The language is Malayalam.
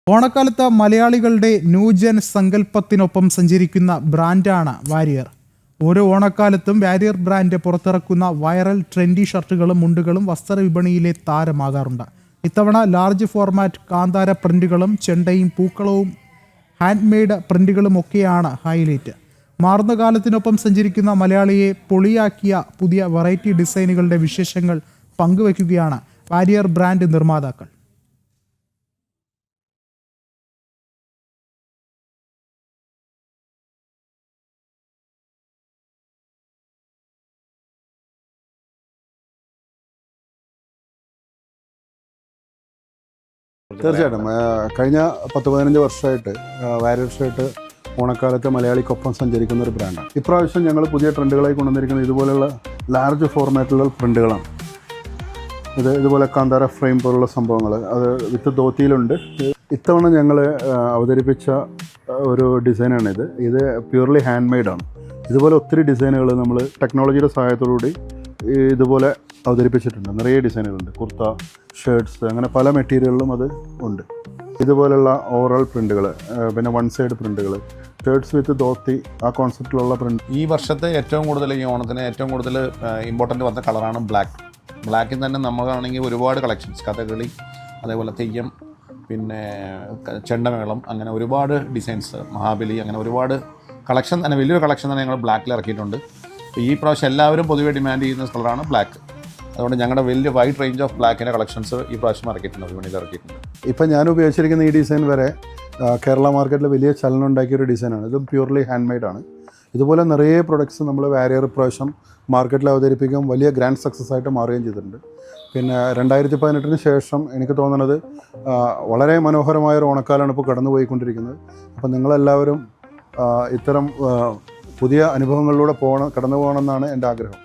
ഓണക്കാലത്ത് മലയാളികളുടെ ന്യൂജൻ സങ്കല്പത്തിനൊപ്പം സഞ്ചരിക്കുന്ന ബ്രാൻഡാണ് വാരിയർ. ഓരോ ഓണക്കാലത്തും വാരിയർ ബ്രാൻഡ് പുറത്തിറക്കുന്ന വൈറൽ ട്രെൻഡി ഷർട്ടുകളും മുണ്ടുകളും വസ്ത്രവിപണിയിലെ താരമാകാറുണ്ട്. ഇത്തവണ ലാർജ് ഫോർമാറ്റ് കാന്താര പ്രിന്റുകളും ചെണ്ടയും പൂക്കളവും ഹാൻഡ് മെയ്ഡ് പ്രിന്റുകളും ഒക്കെയാണ് ഹൈലൈറ്റ്. മാറുന്ന കാലത്തിനൊപ്പം സഞ്ചരിക്കുന്ന മലയാളിയെ പൊളിയാക്കിയ പുതിയ വെറൈറ്റി ഡിസൈനുകളുടെ വിശേഷങ്ങൾ പങ്കുവയ്ക്കുകയാണ് വാരിയർ ബ്രാൻഡ് നിർമ്മാതാക്കൾ. തീർച്ചയായിട്ടും കഴിഞ്ഞ 10-15 വർഷമായിട്ട് വാരിയർ ഷർട്ട് ഓണക്കാലത്ത് മലയാളിക്കൊപ്പം സഞ്ചരിക്കുന്ന ഒരു ബ്രാൻഡാണ്. ഇപ്രാവശ്യം ഞങ്ങൾ പുതിയ ട്രെൻഡുകളായി കൊണ്ടുവന്നിരിക്കുന്നത് ഇതുപോലെയുള്ള ലാർജ് ഫോർമാറ്റിലുള്ള പ്രിൻ്റുകളാണ്. ഇതുപോലെ കാന്താര ഫ്രെയിം പോലുള്ള സംഭവങ്ങൾ അത് വിത്ത് ധോത്തിയിലുണ്ട്. ഇത്തവണ ഞങ്ങൾ അവതരിപ്പിച്ച ഒരു ഡിസൈനാണിത്. ഇത് പ്യൂർലി ഹാൻഡ് മെയ്ഡാണ്. ഇതുപോലെ ഒത്തിരി ഡിസൈനുകൾ നമ്മൾ ടെക്നോളജിയുടെ സഹായത്തോടുകൂടി ഇതുപോലെ അവതരിപ്പിച്ചിട്ടുണ്ട്. നിറയെ ഡിസൈനുകളുണ്ട്. കുർത്ത, ഷർട്ട്സ്, അങ്ങനെ പല മെറ്റീരിയലിലും അത് ഉണ്ട്. ഇതുപോലുള്ള ഓവറോൾ പ്രിൻ്റുകൾ, പിന്നെ വൺ സൈഡ് പ്രിൻ്റുകൾ, ഷർട്ട്സ് വിത്ത് ധോത്തി, ആ കോൺസെപ്റ്റിലുള്ള പ്രിൻ്റ്. ഈ വർഷത്തെ ഏറ്റവും കൂടുതൽ ഈ ഓണത്തിന് ഏറ്റവും കൂടുതൽ ഇമ്പോർട്ടൻ്റ് വന്ന കളറാണ് ബ്ലാക്ക്. ബ്ലാക്കിൽ തന്നെ നമ്മളാണെങ്കിൽ ഒരുപാട് കളക്ഷൻസ്, കഥകളി, അതേപോലെ തെയ്യം, പിന്നെ ചെണ്ടമേളം, അങ്ങനെ ഒരുപാട് ഡിസൈൻസ്, മഹാബലി, അങ്ങനെ ഒരുപാട് കളക്ഷൻ തന്നെ, വലിയൊരു കളക്ഷൻ തന്നെ ഞങ്ങൾ ബ്ലാക്കിൽ ഇറക്കിയിട്ടുണ്ട്. ഈ പ്രാവശ്യം എല്ലാവരും പൊതുവെ ഡിമാൻഡ് ചെയ്യുന്ന കളറാണ് ബ്ലാക്ക്. അതുകൊണ്ട് ഞങ്ങളുടെ വലിയ വൈഡ് റേഞ്ച് ഓഫ് ബ്ലാക്കിൻ്റെ കളക്ഷൻസ് ഈ പ്രാവശ്യം ഇറക്കിയിട്ടുണ്ട്, വിപണിയിൽ ഇറക്കിയിട്ടുണ്ട്. ഇപ്പം ഞാൻ ഉപയോഗിച്ചിരിക്കുന്ന ഈ ഡിസൈൻ വരെ കേരള മാർക്കറ്റിൽ വലിയ ചലനം ഉണ്ടാക്കിയൊരു ഡിസൈനാണ്. ഇതും പ്യൂർലി ഹാൻഡ് മെയ്ഡാണ്. ഇതുപോലെ നിറയെ പ്രൊഡക്ട്സ് നമ്മൾ വാരിയർ പ്രാവശ്യം മാർക്കറ്റിൽ അവതരിപ്പിക്കുകയും വലിയ ഗ്രാൻഡ് സക്സസ് ആയിട്ട് മാറുകയും ചെയ്തിട്ടുണ്ട്. പിന്നെ 2018 ശേഷം എനിക്ക് തോന്നുന്നത് വളരെ മനോഹരമായൊരു ഓണക്കാലമാണ് ഇപ്പോൾ കടന്നുപോയിക്കൊണ്ടിരിക്കുന്നത്. അപ്പം നിങ്ങളെല്ലാവരും ഇത്തരം പുതിയ അനുഭവങ്ങളിലൂടെ കടന്നു പോകണമെന്നാണ് എൻ്റെ ആഗ്രഹം.